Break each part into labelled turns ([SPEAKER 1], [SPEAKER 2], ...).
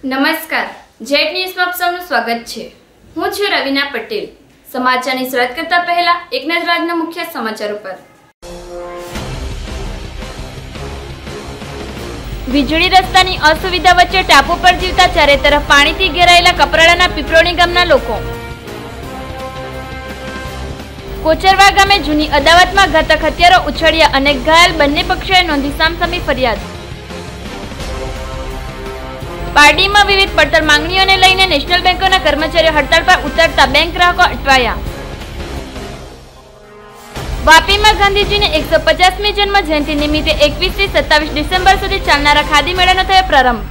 [SPEAKER 1] નમસ્કાર, જેટ ન્યૂઝમાં આપ સૌનું સ્વાગત છે। હું છું રવિના પટેલ। સમાચારની શરૂઆત કરતા પહેલા એક નજર આજના મુખ્ય સમાચારો પર। વીજળી રસ્તાની અસુવિધા વચ્ચે ટાપુ પર જીવતા ચારે તરફ પાણીથી ઘેરાયેલા કપરાડાના પીપરોણી ગામના લોકો। કોચરવા ગામે જૂની અદાવતમાં ઘાતક હથિયારો ઉછળ્યા અને ઘાયલ બંને પક્ષોએ નોંધી સામસામી ફરિયાદ। પારડીમાં વિવિધ પડતર માંગણીઓને લઈને નેશનલ બેંકોના કર્મચારીઓ હડતાળ પર ઉતરતા બેંક ગ્રાહકો અટવાયા। વાપીમાં ગાંધીજીની 150મી જન્મ જયંતિ નિમિત્તે 21 થી 27 ડિસેમ્બર સુધી ચાલનારા ખાદી મેળાનો થયો પ્રારંભ।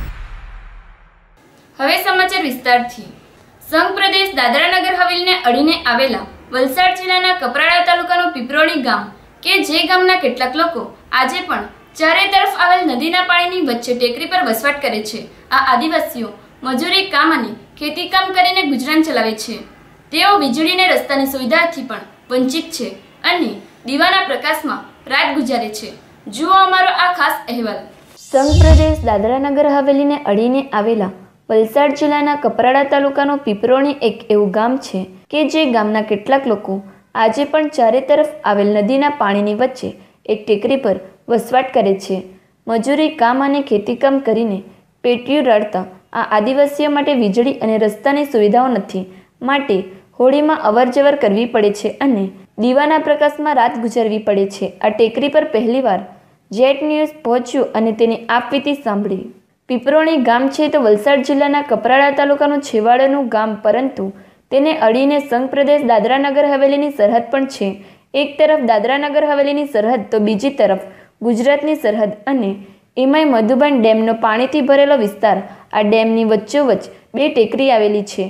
[SPEAKER 1] હવે સમાચાર વિસ્તારથી। સંઘ પ્રદેશ દાદરા નગર હવેલીને અડીને આવેલા વલસાડ જિલ્લાના કપરાડા તાલુકાનું પીપરોણી ગામ કે જે ગામના કેટલાક લોકો આજે પણ ચારે તરફ આવેલ નદીના પાણીની વચ્ચે ટેકરી પર વસવાટ કરે છે। આ આદિવાસીઓ મજૂરી કામ અને ખેતી કામ કરીને ગુજરાન ચલાવે છે। તેઓ વીજળી અને રસ્તાની સુવિધાથી પણ વંચિત છે અને દીવાના પ્રકાશમાં રાત ગુજારે છે। જુઓ અમારો આ ખાસ અહેવાલ। સંઘ પ્રદેશ દાદરા નગર હવેલીને અડીને આવેલા વલસાડ જિલ્લાના કપરાડા તાલુકાનું પીપરોણી એક એવું ગામ છે કે જે ગામના કેટલાક લોકો આજે પણ ચારે તરફ આવેલ નદીના પાણીની વચ્ચે એક ટેકરી પર વસવાટ કરે છે। મજૂરી કામ અને ખેતીકામ કરીને પેટીયું રળતા આ આદિવાસીઓ માટે વીજળી અને રસ્તાની સુવિધાઓ નથી, માટે હોળીમાં અવરજવર કરવી પડે છે અને દીવાના પ્રકાશમાં રાત ગુજારવી પડે છે। આ ટેકરી પર પહેલીવાર જેટ ન્યૂઝ પહોંચ્યું અને તેની આપવીતી સાંભળી। પીપરોણી ગામ છે તો વલસાડ જિલ્લાના કપરાડા તાલુકાનું છેવાડાનું ગામ, પરંતુ તેને અડીને સંઘ પ્રદેશ દાદરા નગર હવેલીની સરહદ પણ છે। એક તરફ દાદરા નગર હવેલીની સરહદ તો બીજી તરફ ગુજરાતની સરહદ, અને એમાંય મધુબન ડેમનો પાણીથી ભરેલો વિસ્તાર। આ ડેમની વચ્ચોવચ્ચ બે ટેકરી આવેલી છે।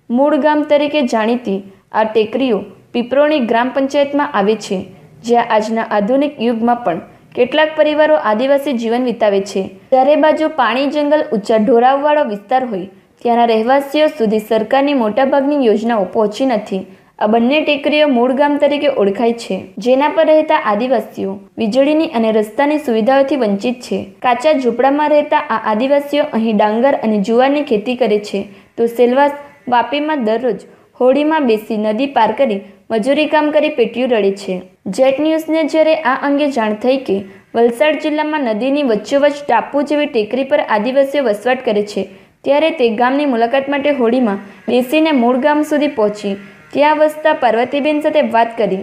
[SPEAKER 1] મૂળ ગામ તરીકે જાણીતી આ ટેકરીઓ પીપરોણી ગ્રામ પંચાયતમાં આવે છે, જ્યાં આજના આધુનિક યુગમાં પણ કેટલાક પરિવારો આદિવાસી જીવન વિતાવે છે। ચારે બાજુ પાણી, જંગલ, ઊંચા ઢોળાવવાળો વિસ્તાર હોય ત્યાંના રહેવાસીઓ સુધી સરકારની મોટાભાગની યોજનાઓ પહોંચી નથી। આ બંને ટેકરીઓ મૂળ ગામ તરીકે ઓળખાય છે, જેના પર રહેતા આદિવાસીઓ વીજળીની અને રસ્તાની સુવિધાઓથી વંચિત છે। કાચા ઝૂંપડામાં રહેતા આ આદિવાસીઓ અહીં ડાંગર અને જુવારની ખેતી કરે છે, તો સેલવાસ વાપીમાં દરરોજ હોડીમાં બેસી નદી પાર કરી મજૂરી કામ કરી પેટીયું રળે છે। જેટ ન્યૂઝને જ્યારે આ અંગે જાણ થઈ કે વલસાડ જિલ્લામાં નદીની વચ્ચોવચ્ચ ટાપુ જેવી ટેકરી પર આદિવાસીઓ વસવાટ કરે છે, ત્યારે તે ગામની મુલાકાત માટે હોડીમાં બેસીને મૂળ ગામ સુધી પહોંચી ત્યાં વસતા પાર્વતીબેન સાથે વાત કરી,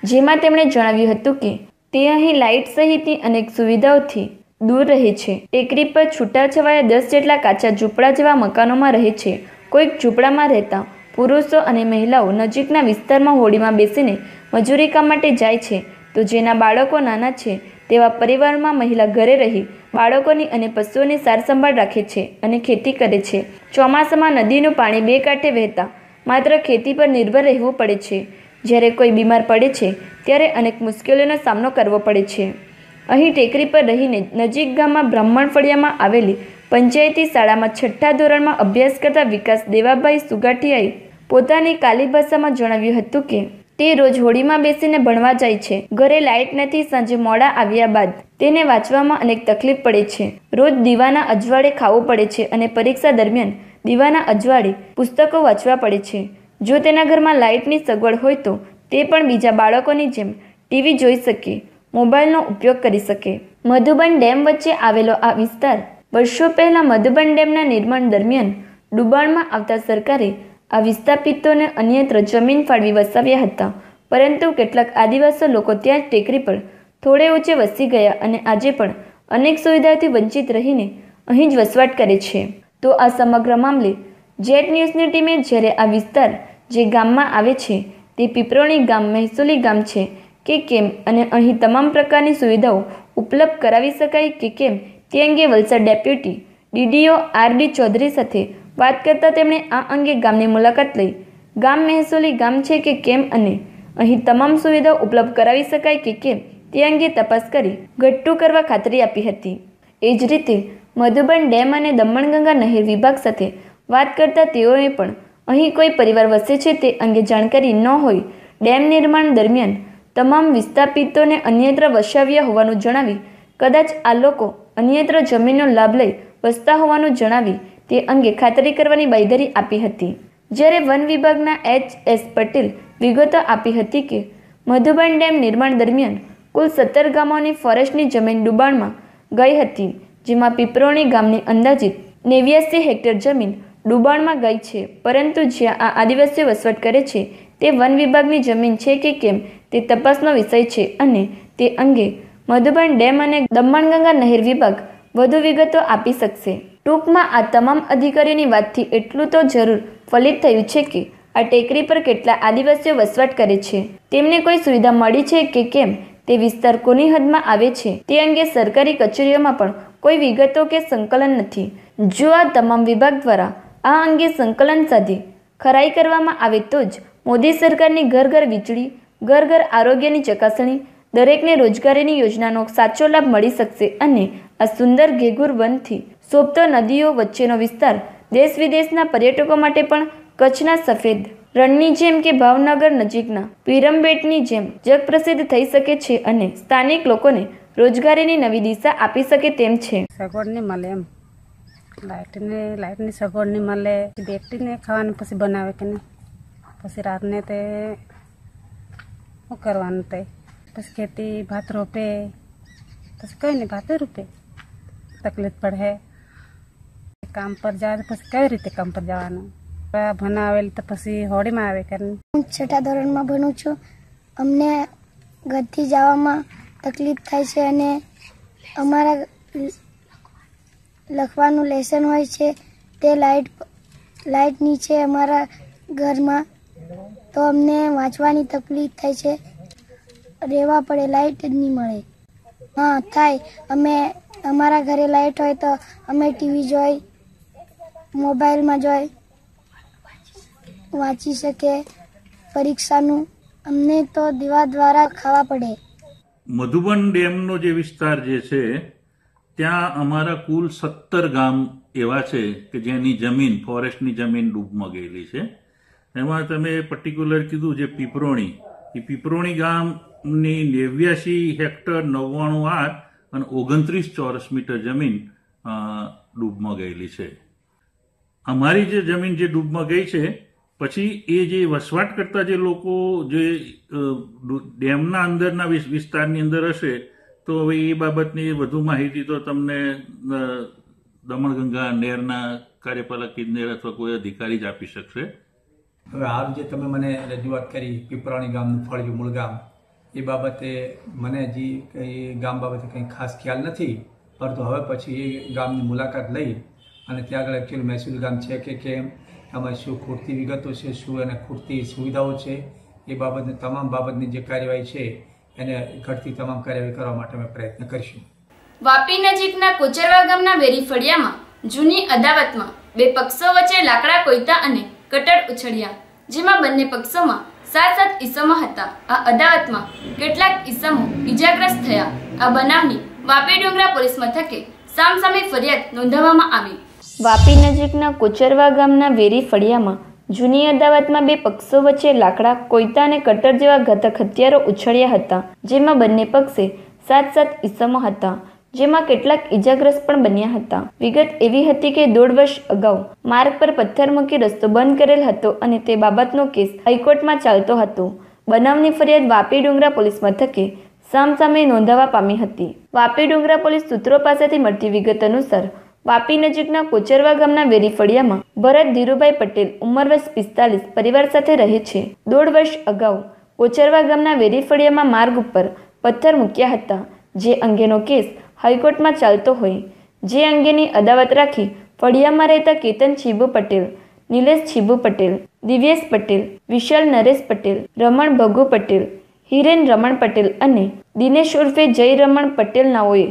[SPEAKER 1] જેમાં તેમણે જણાવ્યું હતું કે તે અહીં લાઇટ સહિતની અનેક સુવિધાઓથી દૂર રહે છે। ટેકરી પર છૂટાછવાયા 10 જેટલા કાચા ઝૂંપડા જેવા મકાનોમાં રહે છે। કોઈક ઝૂંપડામાં રહેતા પુરુષો અને મહિલાઓ નજીકના વિસ્તારમાં હોડીમાં બેસીને મજૂરી કામ માટે જાય છે, તો જેના બાળકો નાના છે તેવા પરિવારમાં મહિલા ઘરે રહી બાળકોની અને પશુઓની સારસંભાળ રાખે છે અને ખેતી કરે છે। ચોમાસામાં નદીનું પાણી બે કાંઠે વહેતા માત્ર ખેતી પર નિર્ભર રહેવું પડે છે। જ્યારે કોઈ બીમાર પડે છે ત્યારે અનેક મુશ્કેલીઓનો સામનો કરવો પડે છે। અહીં ટેકરી પર રહીને નજીક ગામમાં બ્રાહ્મણ ફળિયામાં આવેલી પંચાયતી શાળામાં 6ઠ્ઠા ધોરણમાં અભ્યાસ કરતા વિકાસ દેવાભાઈ સુગાઠિયાએ પોતાની કાલી ભાષામાં જણાવ્યું હતું કે તે રોજ હોડીમાં બેસીને ભણવા જાય છે। ઘરે લાઇટ નથી, સાંજે મોડા આવ્યા બાદ તેને વાંચવામાં અનેક તકલીફ પડે છે। રોજ દીવાના અજવાળે ખાવું પડે છે અને પરીક્ષા દરમિયાન દીવાના અજવાળે પુસ્તકો વાંચવા પડે છે। જો તેના ઘરમાં લાઇટની સગવડ હોય તો તે પણ બીજા બાળકોની જેમ ટીવી જોઈ શકે, મોબાઈલનો ઉપયોગ કરી શકે। મધુબન ડેમ વચ્ચે આવેલો આ વિસ્તાર વર્ષો પહેલા મધુબન ડેમના નિર્માણ દરમિયાન ડુબાણમાં આવતા સરકારે આ વિસ્થાપિતોને અન્યત્ર જમીન ફાળવી વસાવ્યા હતા, પરંતુ કેટલાક આદિવાસી લોકો ત્યાં જ ટેકરી પર થોડે ઊંચે વસી ગયા અને આજે પણ અનેક સુવિધાઓથી વંચિત રહીને અહીં જ વસવાટ કરે છે। તો આ સમગ્ર મામલે જેટ ન્યૂઝની ટીમે જ્યારે આ વિસ્તાર જે ગામમાં આવે છે તે પીપરોણી ગામ મહેસૂલી ગામ છે કે કેમ અને અહીં તમામ પ્રકારની સુવિધાઓ ઉપલબ્ધ કરાવી શકાય કે કેમ તે અંગે વલસાડ ડેપ્યુટી ડીડીઓ આર.ડી. ચૌધરી સાથે વાત કરતાં તેમણે આ અંગે ગામની મુલાકાત લઈ ગામ મહેસૂલી ગામ છે કે કેમ અને અહીં તમામ સુવિધાઓ ઉપલબ્ધ કરાવી શકાય કે કેમ તે અંગે તપાસ કરી ઘટતું કરવા ખાતરી આપી હતી। એ જ રીતે મધુબન ડેમ અને દમણગંગા નહેર વિભાગ સાથે વાત કરતા તેઓએ પણ અહીં કોઈ પરિવાર વસે છે તે અંગે જાણકારી ન હોય ડેમ નિર્માણ દરમિયાન તમામ વિસ્થાપિતોને અન્યત્ર વસાવ્યા હોવાનું જણાવી કદાચ આ લોકો અન્યત્ર જમીનનો લાભ લઈ વસતા હોવાનું જણાવી તે અંગે ખાતરી કરવાની બાંયધરી આપી હતી. જ્યારે વન વિભાગના H.S. પટેલ વિગતો આપી હતી કે મધુબન ડેમ નિર્માણ દરમિયાન કુલ 17 ગામોની ફોરેસ્ટની જમીન ડૂબાણમાં ગઈ હતી, જેમાં પીપરોણી ગામની અંદાજિત 89 હેક્ટર જમીન ડૂબાણમાં ગઈ છે. પરંતુ જ્યાં આ આદિવાસીઓ વસવાટ કરે છે તે વન વિભાગની જમીન છે કે કેમ તે તપાસનો વિષય છે અને તે અંગે મધુબન ડેમ અને દમણગંગા નહેર વિભાગ વધુ વિગતો આપી શકશે. ટૂંકમાં આ તમામ અધિકારીઓની વાતથી એટલું તો જરૂર ફલિત થયું છે કે આ ટેકરી પર કેટલા આદિવાસીઓ વસવાટ કરે છે, તેમને કોઈ સુવિધા મળી છે કે કેમ, તે વિસ્તાર કોની હદમાં આવે છે તે અંગે સરકારી કચેરીઓમાં પણ કોઈ વિગતો કે સંકલન નથી. જો આ તમામ વિભાગ દ્વારા આ અંગે સંકલન સાધી ખરાઈ કરવામાં આવે તો જ મોદી સરકારની ઘર ઘર વીજળી, ઘર ઘર આરોગ્યની ચકાસણી, દરેકને રોજગારીની યોજનાનો સાચો લાભ મળી શકશે અને આ સુંદર ઘેઘૂર વનથી શોભતો નદીઓ વચ્ચેનો વિસ્તાર દેશ વિદેશના પર્યટકો માટે પણ કચ્છના સફેદ રણની જેમ કે ભાવનગર નજીકના પીરમબેટની જેમ જગપ્રસિદ્ધ થઈ શકે છે અને સ્થાનિક લોકોને રોજગારીની નવી દિશા આપી શકે તેમ છે.
[SPEAKER 2] સગવડ નહીં મળે એમ, લાઇટની સગવડ નહીં મળે, બેટીને ખાવાનું પછી બનાવે કે નહીં, પછી રાતને તે શું કરવાનું, તે પછી ખેતી ભાત રોપે, પછી કઈ નહીં ભાતે રોપે, તકલીફ પડે. કામ પર જાય પછી કઈ રીતે કામ પર જવાનું, ભણાવેલ તો પછી હોડીમાં આવે કે નહીં.
[SPEAKER 3] હું 6ઠા ધોરણમાં ભણું છું. અમને ઘરથી જવામાં તકલીફ થાય છે અને અમારા લખવાનું લેસન હોય છે તે લાઇટ નીચે અમારા ઘરમાં, તો અમને વાંચવાની તકલીફ થાય છે, રહેવા પડે, લાઇટ જ નહીં મળે. હા થાય, અમે અમારા ઘરે લાઇટ હોય તો અમે ટીવી જોઈ, મોબાઈલમાં જોઈ વાંચી શકે. પરીક્ષાનું અમને તો દીવા દ્વારા ખાવા પડે.
[SPEAKER 4] મધુબન ડેમનો જે વિસ્તાર જે છે ત્યાં અમારા કુલ 17 ગામ એવા છે કે જેની જમીન, ફોરેસ્ટની જમીન ડૂબમાં ગયેલી છે. એમાં તમે પર્ટિક્યુલર કીધું જે પીપરોણી, એ પીપરોણી ગામની 89 હેક્ટર 99 આર અને 29 ચોરસ મીટર જમીન ડૂબમાં ગયેલી છે. અમારી જે જમીન જે ડૂબમાં ગઈ છે પછી એ જે વસવાટ કરતા જે લોકો જે ડેમના અંદરના વિસ્તારની અંદર હશે તો હવે એ બાબતની વધુ માહિતી તો તમને દમણગંગા નહેરના કાર્યપાલક ઇજનેર અથવા કોઈ અધિકારી જ આપી શકશે.
[SPEAKER 5] હવે હાલ જે તમે મને રજૂઆત કરી પીપરાણી ગામનું ફળિયું મૂળ ગામ, એ બાબતે મને હજી કંઈ ગામ બાબતે કંઈ ખાસ ખ્યાલ નથી, પરંતુ હવે પછી એ ગામની મુલાકાત લઈ અને ત્યાં આગળ એકચ્યુઅલી મહેસૂલ ગામ છે કે કેમ, આમાં શું ખૂટતી વિગતો છે, શું એને ખૂટતી સુવિધાઓ છે, એ બાબતની તમામ બાબતની જે કાર્યવાહી છે એને ઘટતી તમામ કાર્યવાહી કરવા માટે અમે પ્રયત્ન કરીશું.
[SPEAKER 1] વાપી નજીકના કોચરવા ગામના વેરી ફળિયામાં જૂની અદાવતમાં બે પક્ષો વચ્ચે લાકડા કોઈતા અને કટર ઉછળ્યા, જેમાં બંને પક્ષોમાં 7 ઈસમો હતા. આ અદાવતમાં કેટલાક ઈસમો ઈજાગ્રસ્ત થયા. આ બનાવની વાપી ડુંગરા પોલીસ મથકે સામસામે ફરિયાદ નોંધાવવામાં આવી. વાપી નજીકના કોચરવા ગામના વેરી ફળિયામાં જૂની અદાવતમાં બે પક્ષો વચ્ચે લાકડા, કોઈતા અને કટર જેવા ઘાતક હથિયારો ઉછળ્યા હતા, જેમાં બંને પક્ષે 7 ઈસમો હતા, જેમાં કેટલાક ઈજાગ્રસ્ત પણ બન્યા હતા. વિગત એવી હતી કે 1.5 વર્ષ અગાઉ માર્ગ પર પથ્થર મૂકી રસ્તો બંધ કરેલ હતો અને તે બાબતનો કેસ હાઈકોર્ટમાં ચાલતો હતો. બનાવની ફરિયાદ વાપી ડુંગરા પોલીસ મથકે સામસામે નોંધાવા પામી હતી. વાપી ડુંગરા પોલીસ સૂત્રો પાસેથી મળતી વિગત અનુસાર વાપી નજીકના કોચરવા ગામના વેરી ફળિયામાં ભરત ધીરુભાઈ પટેલ ઉંમર વર્ષ 45 પરિવાર સાથે રહે છે. 1.5 વર્ષ અગાઉ કોચરવા ગામના વેરી ફળિયામાં માર્ગ ઉપર પથ્થર મૂક્યા હતા, જે અંગેનો કેસ હાઈકોર્ટમાં ચાલતો હોય, જે અંગેની અદાવત રાખી ફળિયામાં રહેતા કેતન છીબુ પટેલ, નિલેશ છીબુ પટેલ, દિવ્યેશ પટેલ, વિશાલ નરેશ પટેલ, રમણ ભગુ પટેલ, હિરેન રમણ પટેલ અને દિનેશ ઉર્ફે જય રમણ પટેલ નાઓએ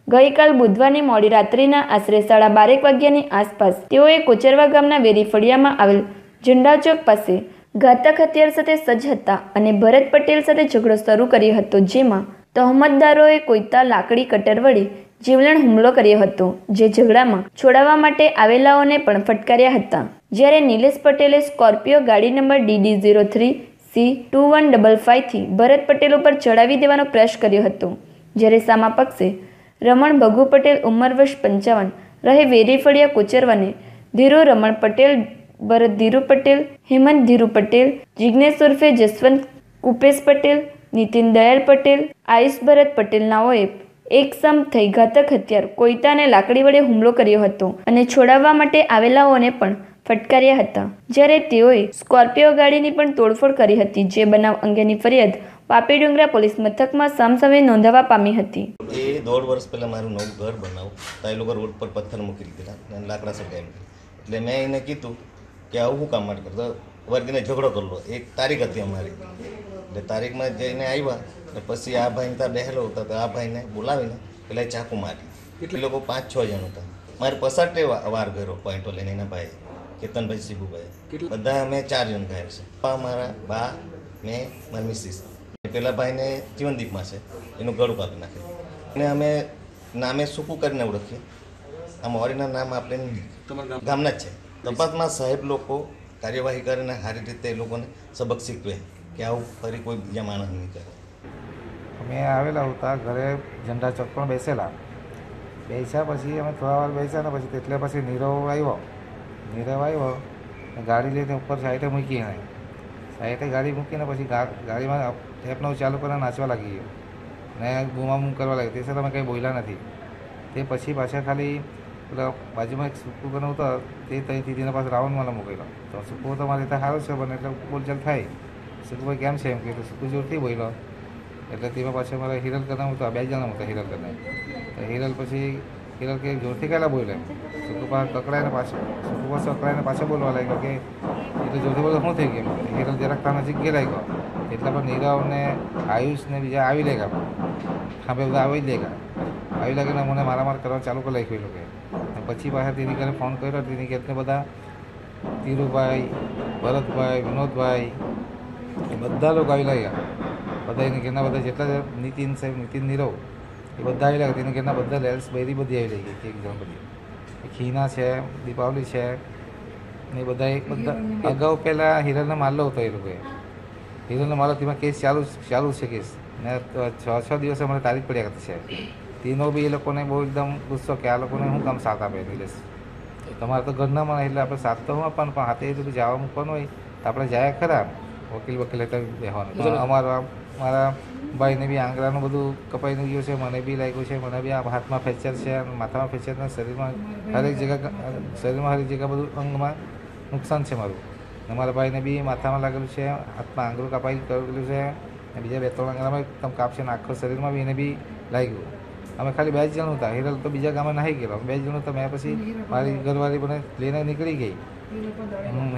[SPEAKER 1] ગઈકાલ બુધવારની મોડી રાત્રિના આશરે 12:30 વાગ્યાની આસપાસ તેઓએ કોચરવા ગામના વેરી ફળિયામાં આવેલ ઝંડા ચોક પાસે ઘાતક હથિયાર સાથે સજ્જ હતા અને ભરત પટેલ સાથે ઝઘડો શરૂ કર્યો હતો, જેમાં તહોમતદારોએ કોઈતા, લાકડી, કટર વડે જીવલેણ હુમલો કર્યો હતો, જે ઝઘડામાં છોડાવવા માટે આવેલાઓને પણ ફટકાર્યા હતા. જ્યારે નિલેશ પટેલે સ્કોર્પિયો ગાડી નંબર DD03C2155 થી ભરત પટેલ ઉપર ચડાવી દેવાનો પ્રયાસ કર્યો હતો. જ્યારે સામા પક્ષે રમણ ભગુ પટેલ ઉંમર વર્ષ 55 રહે વેરી ફળિયા કોચરવાને ધીરુ રમણ પટેલ, ભરત ધીરુ પટેલ, હેમંત ધીરુ પટેલ, જિજ્ઞેશ ઉર્ફે જસવંત કુપેશ પટેલ, નીતિન દયાલ પટેલ, આયુષ ભરત પટેલ નાઓએ એકસમ થઈ ઘાતક હથિયાર કોયતા અને લાકડી વડે હુમલો કર્યો હતો અને છોડાવવા માટે આવેલાઓને પણ ફટકાર્યા હતા, જ્યારે તેઓએ સ્કોર્પિયો ગાડીની પણ તોડફોડ કરી હતી, જે બનાવ અંગેની ફરિયાદ પાપી ડુંગરા પોલીસ મથકમાં સામસામે નોંધાવા પામી હતી.
[SPEAKER 6] એ 1.5 વર્ષ પહેલાં મારું નવું ઘર બનાવું તો એ લોકો રોડ પર પથ્થર મૂકી દીધેલા અને લાકડા સળગાવી દીધેલા. એટલે મેં એને કીધું કે આવું શું કામ માટે કરતો, વર્ગીને ઝઘડો કરલો. એક તારીખ હતી અમારી, એટલે તારીખમાં જઈને આવ્યા અને પછી આ ભાઈને ત્યાં બેહેલો હતો તો આ ભાઈને બોલાવીને પેલા ચાકુ મારી. એટલે લોકો 5-6 જણ હતા. મારે પસાટે વાર કર્યો પોઈન્ટો લઈને એના ભાઈ કેતનભાઈ શિબુભાઈ, બધા અમે 4 જણ ઘાયલ છે. મારા બા, મેં, મારી મિસિસ. પેલા ભાઈને જીવનદીપમાં છે, એનું ગળું કાપી નાખે અને અમે નામે સૂકું કરીને ઓળખીએ. આ મોરીના નામ આપણે ગામના જ છે. તપાસમાં સાહેબ લોકો કાર્યવાહી કરીને સારી રીતે એ લોકોને સબક શીખવે કે આવું ફરી કોઈ બીજા માણસ નહીં કરે.
[SPEAKER 7] અમે આવેલા હતા ઘરે, ઝંડા ચોક પણ બેસેલા. બેસ્યા પછી અમે થોડા વાર બેસ્યા ને પછી એટલે પછી નીરવ આવ્યો ગાડી લઈને ઉપર સાઈડે મૂકી નહીં. સાઈડે ગાડી મૂકીને પછી ગાડીમાં ટેપનો ચાલુ કરીને નાચવા લાગી ગયો ને બૂમાબૂમ કરવા લાગી. તે સાથે અમે કંઈ બોલ્યા નથી. તે પછી પાછા ખાલી પેલા બાજુમાં એક સુકુ બનવું હતો તે ત્યાંથી તેના પાસે રાઉન્ડમાં મૂકેલો. તો સુકુ તો મારી રીતે સારો છે બને એટલે બોલચાલ થાય. સુકુભાઈ કેમ છે એમ કે સુકુ જોરથી બોલ્યો એટલે તેમાં પાછળ મારા હિરલ કરનાર હતો, 2 જણા હતા હિરલ કરનાર. તો હિરલ પછી હિરલ કે જોરથી કાલા બોલ્યો. સુકુ પાસે કકડાઈને પાછો બોલવા લાગ્યો કે એટલે જોરથી બોલો શું થઈ ગયું. હિરલ જરાક ત્યાં નજીક ગયેલા ગયો એટલા પર નીરવ ને આયુષ ને બીજા આવી લેગા. હા બધા આવી જ લાગીને મને મારામાર કરવા ચાલુ કરી નાખ્યું એ લોકોએ. પછી પાછા તેની ઘરે ફોન કર્યો. તેની ઘરને બધા ધીરુભાઈ, ભરતભાઈ, વિનોદભાઈ એ બધા લોકો આવી લાગ્યા. બધા એની ઘરના બધા જેટલા નીતિન સાહેબ, નીતિન નીરવ એ બધા આવી લાગ્યા. તેની ઘરના બધા લેલ્સ બધી આવી લાગી એક જણ બધી. ખીના છે, દીપાવલી છે ને એ બધા અગાઉ પહેલાં હિરલને મારલો હતો એ લોકોએ. હિરલને મારલો તેમાં કેસ ચાલુ છે કેસ ને 6 દિવસે મને તારીખ પડ્યા કરતી છે. તેનો બી એ લોકોને બહુ એકદમ ગુસ્સો કે આ લોકોને શું કામ સાથ આપે નિલેશ, તમારે તો ઘરના મને એટલે આપણે સાથ તો શું આપવાનું પણ હાથે બધું જવા મૂકવાનું હોય તો આપણે જાય ખરા. વકીલ લેતા બેસવાનું. મારા ભાઈને બી આંગળાનું બધું કપાઈને ગયું છે, મને બી લાગ્યું છે, મને બી આ હાથમાં ફ્રેક્ચર છે, માથામાં ફ્રેક્ચર ને શરીરમાં હરેક જગ્યા બધું અંગમાં નુકસાન છે મારું. ને મારા ભાઈને બી માથામાં લાગેલું છે, હાથમાં આંગળું કપાઈ ગયેલું છે ને બીજા 2-3 આંગળામાં એકદમ કાપ છે ને આખો શરીરમાં બી એને બી લાગ્યું. અમે ખાલી 2 જ જણ હતા. હિરલ તો બીજા ગામે નાહી ગયેલો. 2 જણ હતા. મેં પછી મારી ઘરવાળી મને લઈને નીકળી ગઈ.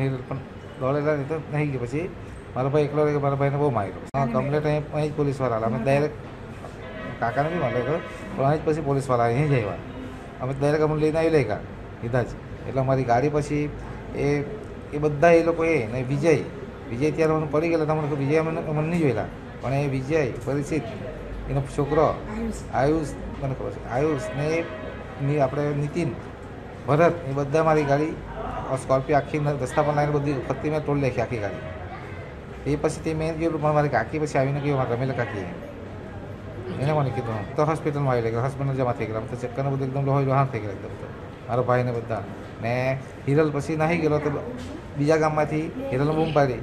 [SPEAKER 7] હિરલ પણ દોડેલા નહીં તો નહીં ગઈ. પછી મારો ભાઈ એકલો રહ્યો. મારા ભાઈને બહુ માર્યો. કમ્પ્લેટ અહીં જ પોલીસવાળા અમે ડાયરેક્ટ કાકાને બી મળે તો પણ અહીં જ પછી પોલીસવાળા અહીં જ આવ્યા. અમે ડાયરેક્ટ અમને લઈને આવી લેગા લીધા જ. એટલે અમારી ગાડી પછી એ બધા એ લોકો એ ને વિજય ત્યારે મને પડી ગયેલા. તમને વિજય મને નહીં જોયેલા પણ એ વિજય પરિચિત એનો છોકરો આયુષ, મને ખબર છે આયુષ ને આપણે નીતિન, ભરત એ બધા મારી ગાડી સ્કોર્પિયો આખી રસ્તા પર લાઈને બધી ફરતી મેં તોડી નાખી આખી ગાડી. એ પછી તે મેં ગયેલું પણ મારી કાકી પછી આવીને ગયો મારા રમેલા કાકી એને મને કીધું તો હોસ્પિટલમાં આવી ગયા. હોસ્પિટલ જમા થઈ ગયા. તો ચક્કરને બધું એકદમ લોહાણ થઈ ગયા એકદમ. તો મારા ભાઈને બધા ને હિરલ પછી નાહી ગયેલો તો બીજા ગામમાંથી હિરલને બૂમ પાડી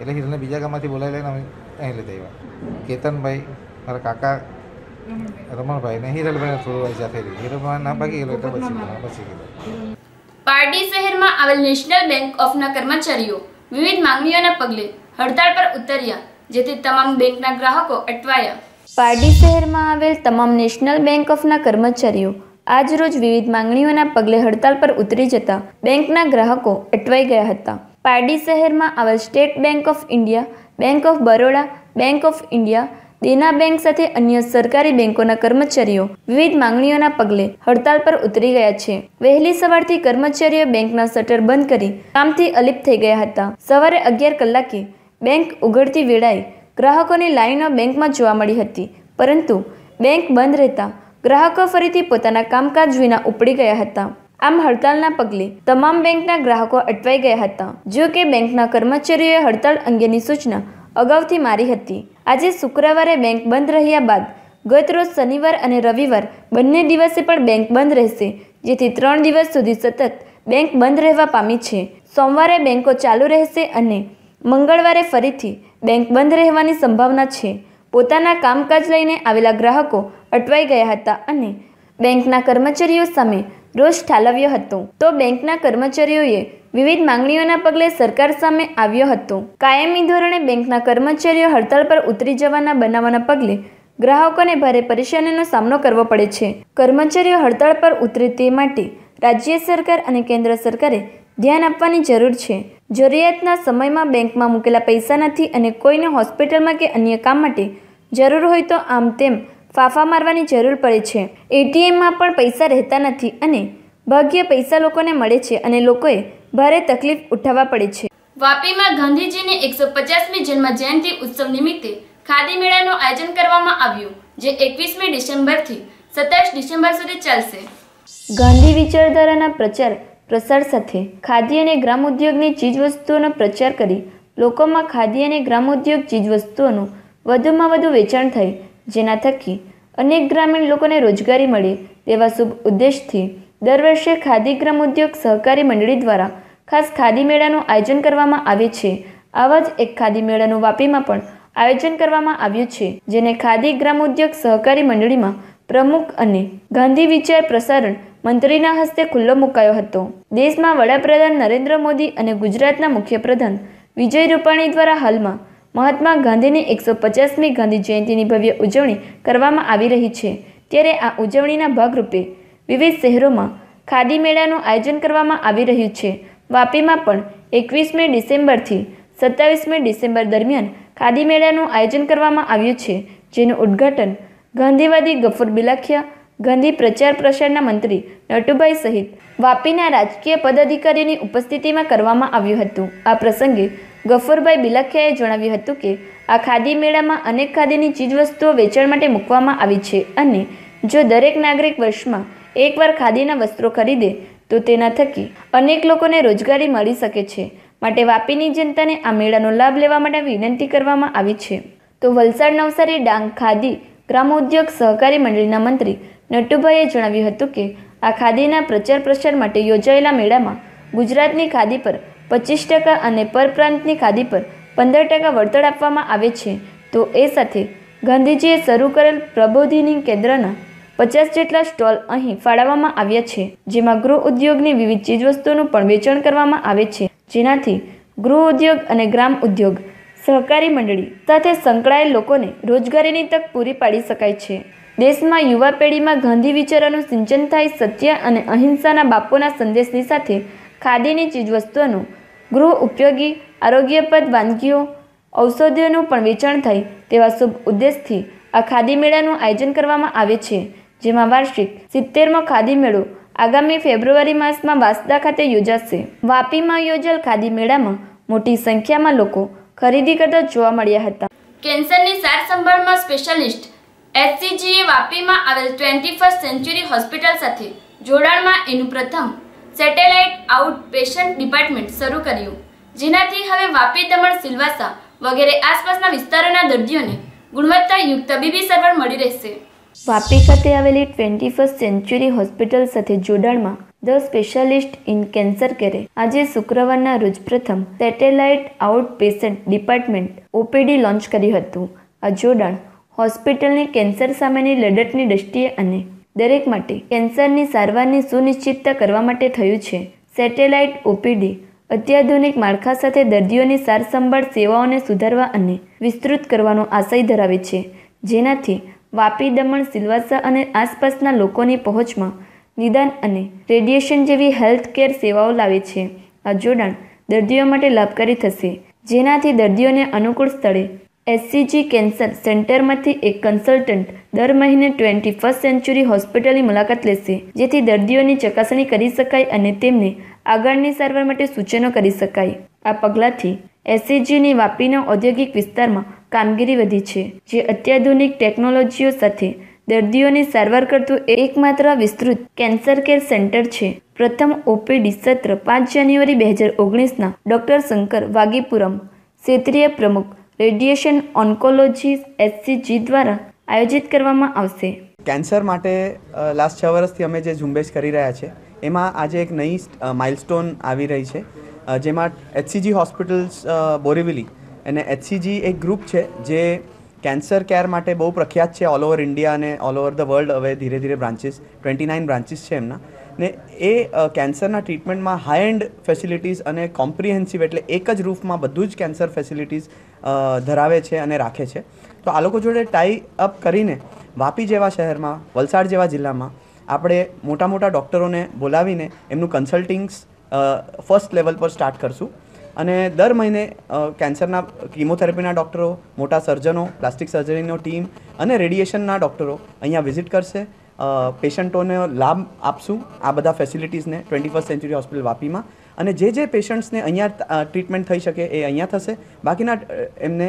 [SPEAKER 7] એટલે હિરલને બીજા ગામમાંથી બોલાવી લઈને અમે અહીં લીધા આવ્યા. કેતનભાઈ, મારા કાકા રમણભાઈ ને હિરલભાઈને થોડું ઈજા થયેલી. હિરલભાઈ ના ભાગી ગયેલો એટલે બચી ગયેલો.
[SPEAKER 1] પારડી શહેરમાં આવેલ નેશનલ બેંક ઓફના કર્મચારીઓ વિવિધ માંગણીઓના પગલે હડતાળ પર ઉતર્યા, જેથી તમામ બેંકના ગ્રાહકો અટવાયા. પારડી શહેરમાં આવેલ તમામ નેશનલ બેંક ઓફના કર્મચારીઓ આજરોજ વિવિધ માંગણીઓના પગલે હડતાળ પર ઉતરી જતા બેંકના ગ્રાહકો અટવાઈ ગયા હતા. પારડી શહેરમાં આવેલ state bank of India, bank of Baroda, bank of India, Dena bank સાથે અન્ય સરકારી બેંકોના કર્મચારીઓ વિવિધ માંગણીઓના પગલે હડતાળ પર ઉતરી ગયા છે. વહેલી સવારથી કર્મચારીઓ બેંકના શટર બંધ કરી કામથી અલિપ્ત થઈ ગયા હતા. સવારે 11 કલાકે બેંક ઉઘડતી વેળાએ ગ્રાહકોની લાઈનો બેંકમાં જોવા મળી હતી, પરંતુ બેંક બંધ રહેતા ગ્રાહકો ફરીથી પોતાના કામકાજ વિના ઉપડી ગયા હતા. આમ હડતાળના પગલે તમામ બેંકના ગ્રાહકો અટવાઈ ગયા હતા. જો કે બેંકના કર્મચારીઓએ હડતાળ અંગેની સૂચના અગાઉથી મારી હતી. આજે શુક્રવારે બેંક બંધ રહ્યા બાદ ગત રોજ શનિવાર અને રવિવાર બંને દિવસે પણ બેંક બંધ રહેશે, જેથી 3 દિવસ સુધી સતત બેંક બંધ રહેવા પામી છે. સોમવારે બેંકો ચાલુ રહેશે અને મંગળવારે ફરીથી બેંક બંધ રહેવાની સંભાવના છે. પોતાના કામકાજ લઈને આવેલા ગ્રાહકો અટવાઈ ગયા હતા અને બેંકના કર્મચારીઓ સામે રોષ ઠાલવ્યો હતો. તો બેંકના કર્મચારીઓએ વિવિધ માંગણીઓના પગલે સરકાર સામે આવ્યો હતો. કાયમી ધોરણે બેંકના કર્મચારીઓ હડતાળ પર ઉતરી જવાના બનાવવાના પગલે ગ્રાહકોને ભારે પરેશાનીનો સામનો કરવો પડે છે. કર્મચારીઓ હડતાળ પર ઉતરે તે માટે રાજ્ય સરકાર અને કેન્દ્ર સરકારે ધ્યાન આપવાની જરૂર છે. જરૂરિયાતના સમયમાં બેંકમાં મૂકેલા પૈસા નથી અને કોઈને હોસ્પિટલમાં કે અન્ય કામ માટે જરૂર હોય તો આમ તેમ ફાફા મારવાની જરૂર પડે છે. એટીએમમાં પણ પૈસા રહેતા નથી અને ભાગ્ય પૈસા લોકોને મળે છે અને લોકોએ ભારે તકલીફ ઉઠાવવા પડે છે.
[SPEAKER 2] વાપીમાં ગાંધીજીની 150મી જન્મ જયંતિ ઉત્સવ નિમિત્તે ખાદી મેળાનું આયોજન કરવામાં આવ્યું, જે 21મી ડિસેમ્બરથી 27 ડિસેમ્બર સુધી ચાલશે.
[SPEAKER 1] ગાંધી વિચારધારાના પ્રચાર પ્રસાર સાથે ખાદી અને ગ્રામ ઉદ્યોગની ચીજવસ્તુઓનો પ્રચાર કરી લોકોમાં ખાદી અને ગ્રામ ઉદ્યોગ ચીજવસ્તુઓનું વધુમાં વધુ વેચાણ થાય, જેના થકી અનેક ગ્રામીણ લોકોને રોજગારી મળે તેવા શુભ ઉદ્દેશથી દર વર્ષે ખાદી ગ્રામ ઉદ્યોગ સહકારી મંડળી દ્વારા ખાસ ખાદી મેળાનું આયોજન કરવામાં આવે છે. આવા જ એક ખાદી મેળાનું વાપીમાં પણ આયોજન કરવામાં આવ્યું છે, જેને ખાદી ગ્રામ ઉદ્યોગ સહકારી મંડળીમાં પ્રમુખ અને ગાંધી વિચાર પ્રસારણ મંત્રીના હસ્તે ખુલ્લો મુકાયો હતો. દેશમાં વડાપ્રધાન નરેન્દ્ર મોદી અને ગુજરાતના મુખ્યપ્રધાન વિજય રૂપાણી દ્વારા હાલમાં મહાત્મા ગાંધીની 150મી ગાંધી જયંતિની ભવ્ય ઉજવણી કરવામાં આવી રહી છે. ત્યારે આ ઉજવણીના ભાગરૂપે વિવિધ શહેરોમાં ખાદી મેળાનું આયોજન કરવામાં આવી રહ્યું છે. વાપીમાં પણ 21મી ડિસેમ્બરથી 27મી ડિસેમ્બર દરમિયાન ખાદી મેળાનું આયોજન કરવામાં આવ્યું છે, જેનું ઉદ્ઘાટન ગાંધીવાદી ગફુર બિલાખિયા, ગાંધી પ્રચાર પ્રસારના મંત્રી નટુભાઈ સહિત વાપીના રાજકીય પદાધિકારીઓની ઉપસ્થિતિમાં કરવામાં આવ્યું હતું. આ પ્રસંગે ગફુરભાઈ બિલાખિયાએ જણાવ્યું હતું કે આ ખાદી મેળામાં અનેક ખાદીની ચીજવસ્તુઓ વેચાણ માટે મૂકવામાં આવી છે અને જો દરેક નાગરિક વર્ષમાં એકવાર ખાદીના વસ્ત્રો ખરીદે તો તેના થકી અનેક લોકોને રોજગારી મળી શકે છે. માટે વાપીની જનતાને આ મેળાનો લાભ લેવા માટે વિનંતી કરવામાં આવી છે. તો વલસાડ, નવસારી, ડાંગ ખાદી ગ્રામોદ્યોગ સહકારી મંડળીના મંત્રી નટુભાઈએ જણાવ્યું હતું કે આ ખાદીના પ્રચાર પ્રસાર માટે યોજાયેલા મેળામાં ગુજરાતની ખાદી પર 25% અને પરપ્રાંતની ખાદી પર 15% વળતર આપવામાં આવે છે. તો એ સાથે ગાંધીજીએ શરૂ કરેલ પ્રબોધિની કેન્દ્રના 50 જેટલા સ્ટોલ અહીં ફાળવવામાં આવ્યા છે, જેમાં ગૃહ ઉદ્યોગની વિવિધ ચીજવસ્તુઓનું પણ વેચાણ કરવામાં આવે છે, જેનાથી ગૃહ ઉદ્યોગ અને ગ્રામ ઉદ્યોગ સહકારી મંડળી સાથે સંકળાયેલ લોકોને રોજગારીની તક પૂરી પાડી શકાય છે. દેશમાં યુવા પેઢીમાં ગાંધી વિચારોનું સિંચન થાય, સત્ય અને અહિંસાના બાપુના સંદેશની સાથે ખાદીની ચીજવસ્તુઓનું ગૃહ ઉપયોગી આરોગ્યપ્રદ વાનગીઓ ઔષધિઓનું પણ વેચાણ થાય તેવા શુભ ઉદ્દેશથી આ ખાદી મેળાનું આયોજન કરવામાં આવે છે, જેમાં વાર્ષિક 70મો ખાદી મેળો આગામી ફેબ્રુઆરી માસમાં વાંસદા ખાતે યોજાશે. વાપીમાં યોજાયેલ ખાદી મેળામાં મોટી સંખ્યામાં લોકો ખરીદી કરતા જોવા મળ્યા હતા.
[SPEAKER 2] કેન્સરની સાર સંભાળમાં સ્પેશિયાલિસ્ટ એસસીજીએ વાપીમાં આવેલ 21st સેન્ચુરી હોસ્પિટલ સાથે જોડાણમાં એનું પ્રથમ સેટેલાઇટ આઉટ પેશન્ટ ડિપાર્ટમેન્ટ શરૂ કર્યું, જેનાથી હવે વાપી, દમણ, સિલવાસા વગેરે આસપાસના વિસ્તારોના દર્દીઓને ગુણવત્તાયુક્ત તબીબી સારવાર મળી રહેશે.
[SPEAKER 1] વાપી ખાતે આવેલી 21st સેન્ચુરી હોસ્પિટલ સાથે જોડાણમાં ધ સ્પેશિયાલિસ્ટ ઇન કેન્સર કેરે આજે શુક્રવારના રોજ પ્રથમ satellite out patient department OPD launch કર્યું હતું. આ જોડાણ હોસ્પિટલની કેન્સર સામેની લડતની દ્રષ્ટિએ અને દરેક માટે કેન્સરની સારવારની સુનિશ્ચિતતા કરવા માટે થયું છે. સેટેલાઇટ ઓપીડી અત્યાધુનિક માળખા સાથે દર્દીઓની સારસંભાળ સેવાઓને સુધારવા અને વિસ્તૃત કરવાનો આશય ધરાવે છે, જેનાથી વાપી, દમણ, સિલવાસા અને આસપાસના લોકોની પહોંચમાં નિદાન અને રેડિયેશન જેવી હેલ્થ કેર સેવાઓ લાવે છે. આ જોડાણ દર્દીઓ માટે લાભકારી થશે, જેનાથી દર્દીઓને અનુકૂળ સ્થળે એસસીજી કેન્સર સેન્ટરમાંથી એક કન્સલ્ટન્ટ દર મહિને 21st સેન્ચુરી હોસ્પિટલની મુલાકાત લેશે, જેથી દર્દીઓની ચકાસણી કરી શકાય અને તેમને આગળની સારવાર માટે સૂચનો કરી શકાય. આ પગલાંથી એસસીજીની વાપીના ઔદ્યોગિક વિસ્તારમાં કામગીરી વધી છે, જે અત્યાધુનિક ટેકનોલોજીઓ સાથે દર્દીઓની સારવાર કરતું એકમાત્ર વિસ્તૃત કેન્સર કેર સેન્ટર છે. પ્રથમ ઓપીડી સત્ર 5 જાન્યુઆરી 2019ના ડોક્ટર શંકર વાગીપુરમ, ક્ષેત્રીય પ્રમુખ રેડિયેશન ઓન્કોલોજી એસસીજી દ્વારા આયોજિત કરવામાં આવશે.
[SPEAKER 8] કેન્સર માટે લાસ્ટ 6 વર્ષથી અમે જે ઝુંબેશ કરી રહ્યા છે એમાં આજે એક નવી માઇલસ્ટોન આવી રહી છે, જેમાં HCG હોસ્પિટલ્સ બોરીવલી અને HCG એક ગ્રુપ છે જે કેન્સર કેર માટે બહુ પ્રખ્યાત છે ઓલ ઓવર ઇન્ડિયા અને ઓલ ઓવર ધ વર્લ્ડ. હવે ધીરે ધીરે બ્રાન્ચીસ 29 બ્રાન્ચીસ છે એમના, ને એ કેન્સરના ટ્રીટમેન્ટમાં હાઈ એન્ડ ફેસિલિટીઝ અને કોમ્પ્રિહેન્સિવ એટલે એક જ રૂફમાં બધું જ કેન્સર ફેસિલિટીઝ ધરાવે છે અને રાખે છે. તો આ લોકો જોડે ટાઈ અપ કરીને વાપી જેવા શહેરમાં, વલસાડ જેવા જિલ્લામાં આપણે મોટા મોટા ડૉક્ટરોને બોલાવીને એમનું કન્સલ્ટિંગ્સ ફર્સ્ટ લેવલ પર સ્ટાર્ટ કરશું. અને દર મહિને કેન્સરના કીમોથેરાપીના ડૉક્ટરો, મોટા સર્જનો, પ્લાસ્ટિક સર્જરીનો ટીમ અને રેડિયેશનના ડૉક્ટરો અહીંયા વિઝિટ કરશે. પેશન્ટોને લાભ આપશું આ બધા ફેસિલિટીઝને 21st સેન્ચુરી હોસ્પિટલ વાપીમાં. અને જે પેશન્ટ્સને અહીંયા ટ્રીટમેન્ટ થઈ શકે એ અહીંયા થશે, બાકીના એમને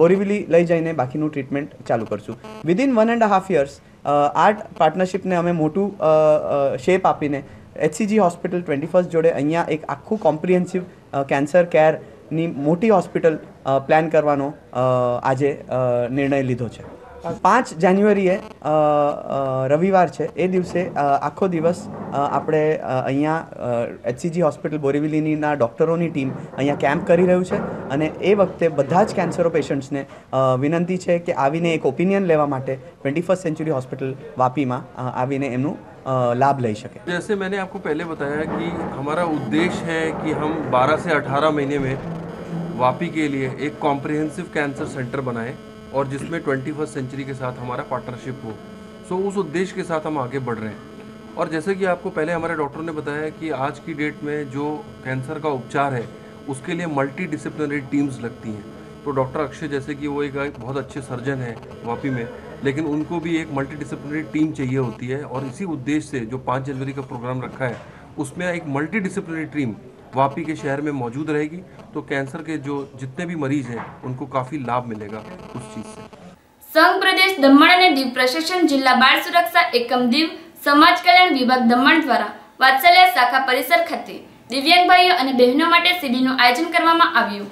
[SPEAKER 8] બોરીવલી લઈ જઈને બાકીનું ટ્રીટમેન્ટ ચાલુ કરશું. વિધિન 1.5 years આ પાર્ટનરશિપને અમે મોટું શેપ આપીને HCG હોસ્પિટલ 21st જોડે અહીંયા એક આખું કોમ્પ્રિહેન્સિવ કેન્સર કેરની મોટી હોસ્પિટલ પ્લાન કરવાનો આજે નિર્ણય લીધો છે. 5 જાન્યુઆરીએ રવિવાર છે, એ દિવસે આખો દિવસ આપણે અહીંયા HCG હોસ્પિટલ બોરીવલીના ડૉક્ટરોની ટીમ અહીંયા કેમ્પ કરી રહ્યું છે. અને એ વખતે બધા જ કેન્સરો પેશન્ટ્સને વિનંતી છે કે આવીને એક ઓપિનિયન લેવા માટે 21st સેન્ચુરી હોસ્પિટલ વાપીમાં આવીને એમનું लाभ ले सके.
[SPEAKER 9] जैसे मैंने आपको पहले बताया कि हमारा उद्देश्य है कि हम 12 से 18 महीने में वापी के लिए एक कॉम्प्रिहेंसिव कैंसर सेंटर बनाएं और जिसमें 21st सेंचुरी के साथ हमारा पार्टनरशिप हो. सो उस उद्देश्य के साथ हम आगे बढ़ रहे हैं. और जैसे कि आपको पहले हमारे डॉक्टर ने बताया कि आज की डेट में जो कैंसर का उपचार है उसके लिए मल्टी डिसिप्लिनरी टीम्स लगती हैं. तो डॉक्टर अक्षय जैसे कि वो एक बहुत अच्छे सर्जन हैं वापी में, लेकिन उनको भी एक मल्टी डिसिप्लिनरी टीम चाहिए होती है. और इसी उद्देश्य से जो 5 जनवरी का प्रोग्राम रखा है उसमें एक मल्टी डिसिप्लिनरी टीम वापी के शहर में मौजूद रहेगी. तो कैंसर के जो जितने भी मरीज हैं उनको काफ़ी लाभ मिलेगा उस चीज़ से.
[SPEAKER 1] સંઘ પ્રદેશ દમણ અને દીવ પ્રશાસન જિલ્લા બાળ સુરક્ષા એકમ દીવ સમાજ કલ્યાણ વિભાગ દમણ દ્વારા વાત્સલ્ય શાખા પરિસર ખાતે દિવ્યાંગ ભાઈઓ અને બહેનો માટે શિબિરનું આયોજન કરવામાં આવ્યું.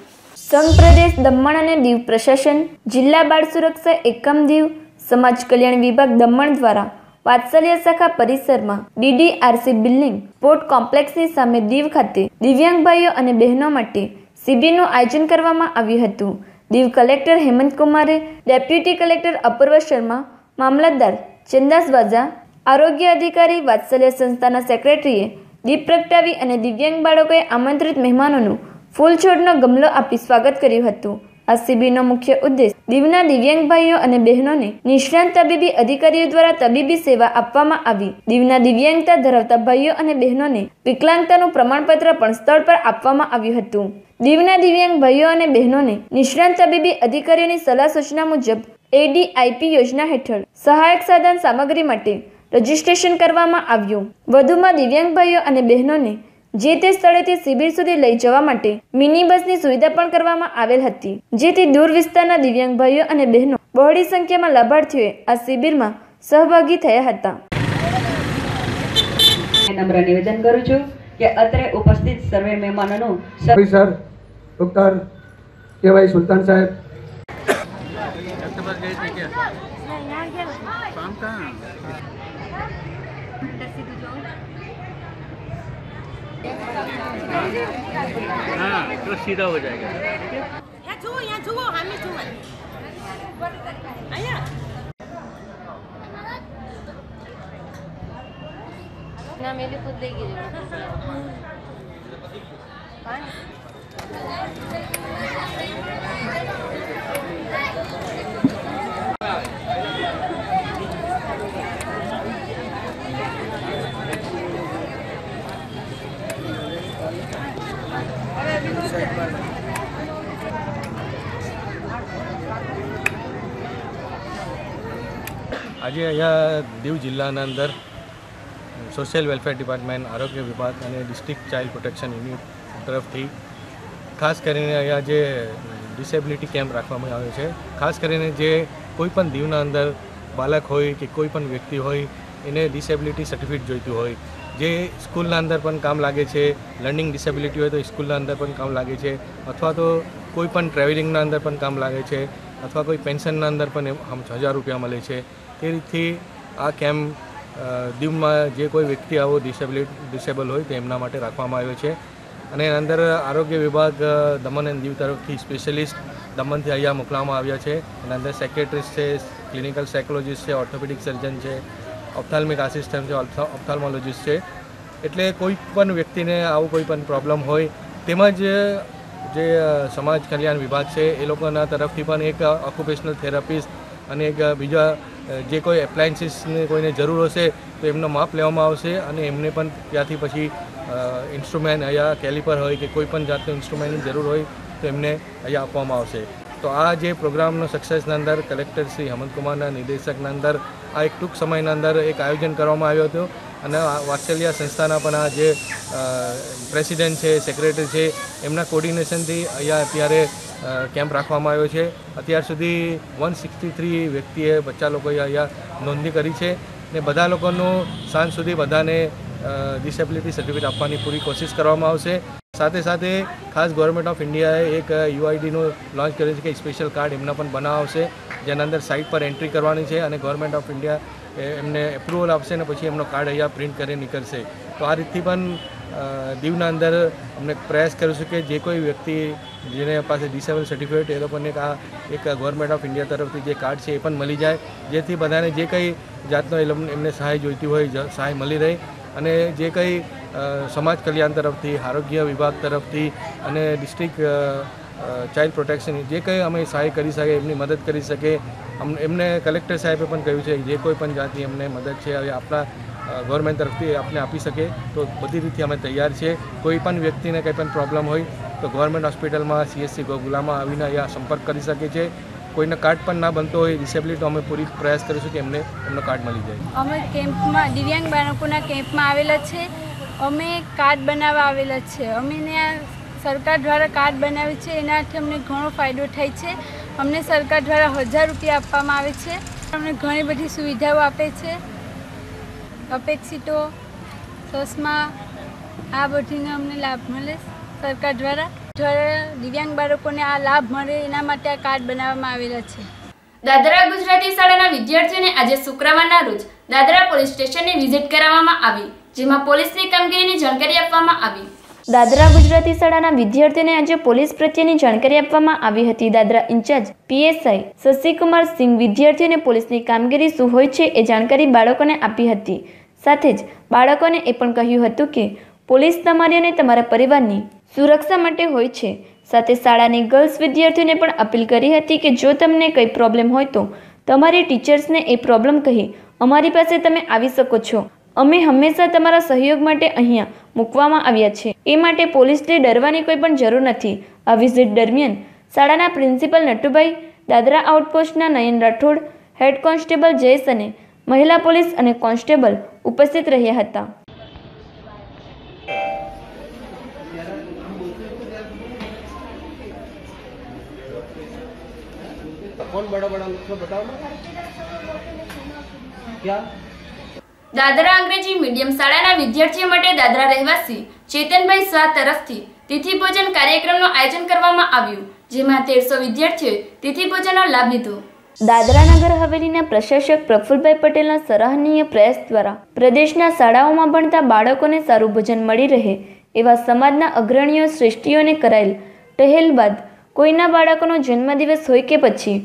[SPEAKER 1] સંઘ પ્રદેશ દમણ અને દીવ પ્રશાસન જિલ્લા બાળ સુરક્ષા એકમ દીવ સમાજ કલ્યાણ વિભાગ દમણ દ્વારા વાત્સલ્ય શાખા પરિસરમાં DDRC બિલ્ડિંગ સ્પોર્ટ કોમ્પ્લેક્સની સામે દીવ ખાતે દિવ્યાંગ ભાઈઓ અને બહેનો માટે શિબિરનું આયોજન કરવામાં આવ્યું હતું. દીવ કલેક્ટર હેમંત કુમારે, ડેપ્યુટી કલેક્ટર અપૂર્વ શર્મા, મામલતદાર ચંદાસ વાજા, આરોગ્ય અધિકારી વાત્સલ્ય સંસ્થાના સેક્રેટરીએ દીપ પ્રગટાવી અને દિવ્યાંગ બાળકોએ આમંત્રિત મહેમાનોનું ફૂલ છોડનો ગમલો આપી સ્વાગત કર્યું હતું. આ શિબિરનો મુખ્ય ઉદ્દેશ દીવના દિવ્યાંગ ભાઈઓ અને બહેનોને નિષ્ણાંત તબીબી અધિકારીઓ દ્વારા તબીબી સેવા આપવામાં આવી. દીવના દિવ્યાંગતા ધરાવતા ભાઈઓ અને બહેનોને વિકલાંગતાનું પ્રમાણપત્ર પણ સ્થળ પર આપવામાં આવ્યું હતું. દીવના દિવ્યાંગ ભાઈઓ અને બહેનોને નિષ્ણાંત તબીબી અધિકારીઓની સલાહ સૂચના મુજબ ADIP યોજના હેઠળ સહાયક સાધન સામગ્રી માટે રજીસ્ટ્રેશન કરવામાં આવ્યું. વધુમાં દિવ્યાંગ ભાઈઓ અને બહેનોને જે તે સ્થળેથી શિબિર સુધી લઈ જવા માટે મિની બસની સુવિધા પણ કરવામાં આવેલ હતી, જેથી દૂર વિસ્તારના દિવ્યાંગ ભાઈઓ અને બહેનો બહોળી સંખ્યામાં લાભાર્થીઓએ આ શિબિરમાં સહભાગી થયા હતા.
[SPEAKER 10] નમ્ર નિવેદન કરું છું કે અત્રે ઉપસ્થિત સર્વે મહેમાનોનું
[SPEAKER 11] સર ડોક્ટર કેવાય સુલતાન સાહેબ
[SPEAKER 12] हाँ तो सीधा हो जाएगा.
[SPEAKER 13] यहाँ छुओ हमें छुओ आया ना मेरी खुद देगी
[SPEAKER 14] આજે અહીંયા દીવ જિલ્લાના અંદર સોશિયલ વેલફેર ડિપાર્ટમેન્ટ, આરોગ્ય વિભાગ અને ડિસ્ટ્રિક્ટ ચાઇલ્ડ પ્રોટેક્શન યુનિટ તરફથી ખાસ કરીને અહીંયા જે ડિસેબિલિટી કેમ્પ રાખવામાં આવ્યો છે. ખાસ કરીને જે કોઈ પણ દીવના અંદર બાળક હોય કે કોઈ પણ વ્યક્તિ હોય એને ડિસેબિલિટી સર્ટિફિકેટ જોઈતું હોય, જે સ્કૂલના અંદર પણ કામ લાગે છે, લર્નિંગ ડિસેબિલિટી હોય તો સ્કૂલના અંદર પણ કામ લાગે છે, અથવા તો કોઈ પણ ટ્રાવેલિંગના અંદર પણ કામ લાગે છે, અથવા કોઈ પેન્શનના અંદર પણ 1000 રૂપિયા મળે છે. તે રીતથી આ કેમ્પ દીવમાં જે કોઈ વ્યક્તિ આવો ડિસેબલ હોય તો એમના માટે રાખવામાં આવ્યો છે અને એના અંદર આરોગ્ય વિભાગ દમણ અને દીવ તરફથી સ્પેશિયલિસ્ટ દમણથી અહીંયા મોકલવામાં આવ્યા છે. એના અંદર સેક્રેટરીસ્ટ છે, ક્લિનિકલ સાયકોલોજીસ્ટ છે, ઓર્થોપેડિક સર્જન છે, ઓપ્થાલ્મિક આસિસ્ટન્ટ છે, ઓપ્થાલ્મોલોજીસ્ટ છે. એટલે કોઈ પણ વ્યક્તિને આવું કોઈ પણ પ્રોબ્લેમ હોય તેમજ જે સમાજ કલ્યાણ વિભાગ છે એ લોકોના તરફથી પણ એક ઓક્યુપેશનલ થેરાપિસ્ટ અને એક બીજા જે કોઈ એપ્લાયન્સીસની કોઈને જરૂર હશે તો એમનો માપ લેવામાં આવશે અને એમને પણ ત્યાંથી પછી ઇન્સ્ટ્રુમેન્ટ અહીંયા કેલિપર હોય કે કોઈ પણ જાતનું ઇન્સ્ટ્રુમેન્ટની જરૂર હોય તો એમને અહીંયા આપવામાં આવશે. તો આ જે પ્રોગ્રામનો સક્સેસના અંદર કલેક્ટર શ્રી હેમંતકુમારના નિર્દેશકના અંદર આ એક ટૂંક સમયના અંદર એક આયોજન કરવામાં આવ્યો હતો અને વાત્સલ્ય સંસ્થાના પણ આ જે પ્રેસિડેન્ટ છે, સેક્રેટરી છે, એમના કોર્ડિનેશનથી અહીંયા અત્યારે કેમ્પ રાખવામાં આવ્યો છે. અત્યાર સુધી 163 વ્યક્તિએ 50 લોકોએ અહીંયા નોંધણી કરી છે ને બધા લોકોનું સાંજ સુધી બધાને ડિસેબિલિટી સર્ટિફિકેટ આપવાની પૂરી કોશિશ કરવામાં આવશે. સાથે સાથે ખાસ ગવર્મેન્ટ ઓફ ઇન્ડિયાએ એક યુઆઈડીનું લોન્ચ કર્યું છે કે સ્પેશિયલ કાર્ડ એમના પણ બનાવશે જેના અંદર સાઇટ પર એન્ટ્રી કરવાની છે અને ગવર્મેન્ટ ઓફ ઇન્ડિયા એમને એપ્રુવલ આપશે ને પછી એમનો કાર્ડ અહીંયા પ્રિન્ટ કરી નીકળશે. તો આ રીતથી પણ દીવના અંદર અમને પ્રયાસ કરીશું કે જે કોઈ વ્યક્તિ જેને પાસે ડિસેબલ સર્ટિફિકેટ એ લોકોને આ એક ગવર્મેન્ટ ઓફ ઇન્ડિયા તરફથી જે કાર્ડ છે એ પણ મળી જાય જેથી બધાને જે કંઈ જાતનો એમને સહાય જોઈતી હોય સહાય મળી રહે અને જે કંઈ સમાજ કલ્યાણ તરફથી, આરોગ્ય વિભાગ તરફથી અને ડિસ્ટ્રિક્ટ ચાઇલ્ડ પ્રોટેક્શન જે કંઈ અમે સહાય કરી શકીએ એમની મદદ કરી શકીએ. એમને કલેક્ટર સાહેબે પણ કહ્યું છે જે કોઈ પણ જાતની એમને મદદ છે હવે આપણા ગવર્મેન્ટ તરફથી આપને આપી શકે તો બધી રીતે અમે તૈયાર છીએ. કોઈ પણ વ્યક્તિને કંઈ પણ પ્રોબ્લેમ હોય તો ગવર્મેન્ટ હોસ્પિટલમાં CSC ગોગુલામાં આવીને અહીંયા સંપર્ક કરી શકે છે. કોઈને કાર્ડ પણ ના બનતો હોય ડિસેબિલિટી તો અમે પૂરી પ્રયાસ કરીશું કે એમનો કાર્ડ મળી જાય.
[SPEAKER 12] અમે કેમ્પમાં દિવ્યાંગ બાળકોના કેમ્પમાં આવેલા છે. અમે કાર્ડ બનાવવા આવેલા છે. અમે સરકાર દ્વારા કાર્ડ બનાવે છે એનાથી અમને ઘણો ફાયદો થાય છે. અમને સરકાર દ્વારા 1000 રૂપિયા આપવામાં આવે છે. અમને ઘણી બધી સુવિધાઓ આપે છે. અપેક્ષિતો, ચશ્મા આ બધીનો અમને લાભ મળે સરકાર દ્વારા. દિવ્યાંગ બાળકોને આ લાભ મળે એના માટે આ કાર્ડ બનાવવામાં આવેલા છે.
[SPEAKER 1] દાદરા ગુજરાતી શાળાના વિદ્યાર્થીઓને આજે શુક્રવારના રોજ દાદરા પોલીસ સ્ટેશનની વિઝિટ કરાવવામાં આવી જેમાં પોલીસની કામગીરીની જાણકારી આપવામાં આવી. દાદરા ગુજરાતી શાળાના વિદ્યાર્થીઓને આજે પોલીસ પ્રત્યેની જાણકારી આપવામાં આવી હતી. દાદરા ઇન્ચાર્જ PSI શશિકુમાર સિંહ વિદ્યાર્થીઓને પોલીસની કામગીરી શું હોય છે એ જાણકારી બાળકોને આપી હતી. સાથે જ બાળકોને એ પણ કહ્યું હતું કે પોલીસ તમારી અને તમારા પરિવારની સુરક્ષા માટે હોય છે. સાથે શાળાની ગર્લ્સ વિદ્યાર્થીઓને પણ અપીલ કરી હતી કે જો તમને કંઈ પ્રોબ્લેમ હોય તો તમારી ટીચર્સને એ પ્રોબ્લેમ કહી અમારી પાસે તમે આવી શકો છો. અમે હંમેશા તમારા સહયોગ માટે અહીંયા મૂકવામાં આવ્યા છે. એ માટે પોલીસથી ડરવાની કોઈ પણ જરૂર નથી. આ વિઝિટ દરમિયાન શાળાના પ્રિન્સિપલ નટુભાઈ, દાદરા આઉટપોસ્ટના નયન રાઠોડ, હેડ કોન્સ્ટેબલ જયેશ અને મહિલા પોલીસ અને કોન્સ્ટેબલ ઉપસ્થિત રહ્યા હતા.
[SPEAKER 15] कौन बड़ा बड़ा उसको बताओ क्या
[SPEAKER 1] દાદરા અંગ્રેજી મીડિયમ શાળાના વિદ્યાર્થીઓ માટે દાદરા રહેવાસી ચેતનભાઈ શાહ તરફથી તિથિ ભોજન કાર્યક્રમનું આયોજન કરવામાં આવ્યું જેમાં 1300 વિદ્યાર્થીઓએ તિથિ ભોજનનો લાભ લીધો. દાદરા નગર હવેલીના પ્રશાસક પ્રફુલભાઈ પટેલના સરાહનીય પ્રયાસ દ્વારા પ્રદેશના શાળાઓમાં ભણતા બાળકોને સારું ભોજન મળી રહે એવા સમાજના અગ્રણીઓ શ્રેષ્ઠીઓને કરાયેલ ટહેલ બાદ કોઈના બાળકોનો જન્મદિવસ હોય કે પછી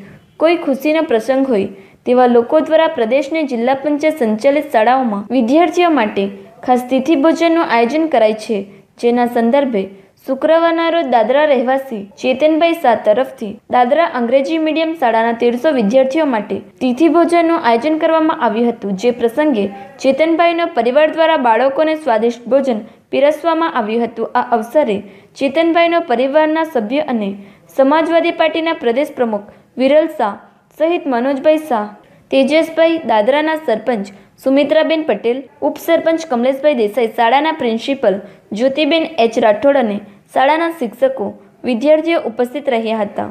[SPEAKER 1] કોઈ ખુશીનો પ્રસંગ હોય તેવા લોકો દ્વારા પ્રદેશની જિલ્લા પંચાયત સંચાલિત શાળાઓમાં વિદ્યાર્થીઓ માટે ખાસ તિથિ ભોજનનું આયોજન કરાય છે. જેના સંદર્ભે શુક્રવારના રોજ દાદરા રહેવાસી ચેતનભાઈ શાહ તરફથી દાદરા અંગ્રેજી મીડિયમ શાળાના 1300 વિદ્યાર્થીઓ માટે તિથિ ભોજનનું આયોજન કરવામાં આવ્યું હતું. જે પ્રસંગે ચેતનભાઈનો પરિવાર દ્વારા બાળકોને સ્વાદિષ્ટ ભોજન પીરસવામાં આવ્યું હતું. આ અવસરે ચેતનભાઈનો પરિવારના સભ્ય અને સમાજવાદી પાર્ટીના પ્રદેશ પ્રમુખ વિરલ શાહ સહિત મનોજભાઈ શાહ, તેજસભાઈ, દાદરાના સરપંચ સુમિત્રાબેન પટેલ, ઉપસરપંચ કમલેશભાઈ દેસાઈ, શાળાના પ્રિન્સિપલ જ્યોતિબેન H રાઠોડ અને શાળાના શિક્ષકો વિદ્યાર્થીઓ ઉપસ્થિત રહ્યા હતા.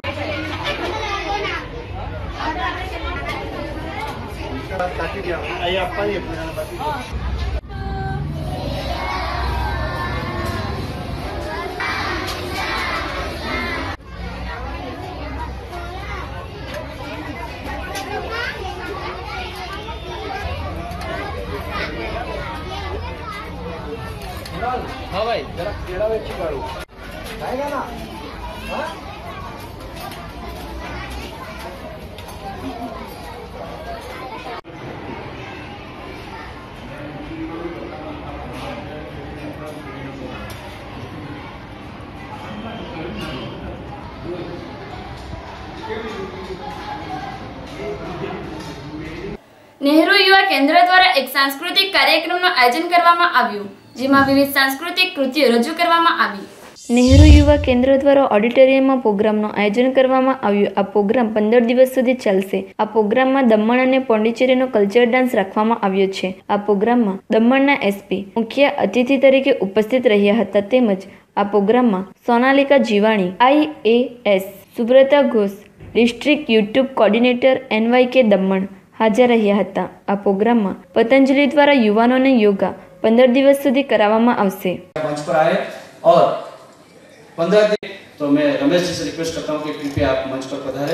[SPEAKER 15] हाँ भाई जरा केड़ा वेची काढू खाएगा ना हाँ
[SPEAKER 1] નહેરુ યુવા કેન્દ્ર દ્વારા એક સાંસ્કૃતિક કાર્યક્રમનું આયોજન કરવામાં આવ્યું, જેમાં વિવિધ સાંસ્કૃતિક કૃતિઓ રજૂ કરવામાં આવી. નહેરુ યુવા કેન્દ્ર દ્વારા ઓડિટોરિયમમાં પ્રોગ્રામનું આયોજન કરવામાં આવ્યું. આ પ્રોગ્રામ 15 દિવસ સુધી ચાલશે. આ પ્રોગ્રામમાં દમણ અને પોંડિચેરીનો કલ્ચર ડાન્સ રાખવામાં આવ્યો છે. આ પ્રોગ્રામમાં દમણના એસપી મુખ્ય અતિથિ તરીકે ઉપસ્થિત રહ્યા હતા. તેમજ આ પ્રોગ્રામમાં Sonalika Jivani IAS, Subrata Ghosh, district youth coordinator NYK Daman હાજર રહ્યા હતા. આ પ્રોગ્રામમાં પતંજલિ દ્વારા યુવાનોને યોગા 15 દિવસ સુધી કરાવવામાં આવશે.
[SPEAKER 16] मंच पर आए और 15 दिन तो मैं रमेश जी से रिक्वेस्ट करता हूँ कि कृपया आप मंच पर पधारे.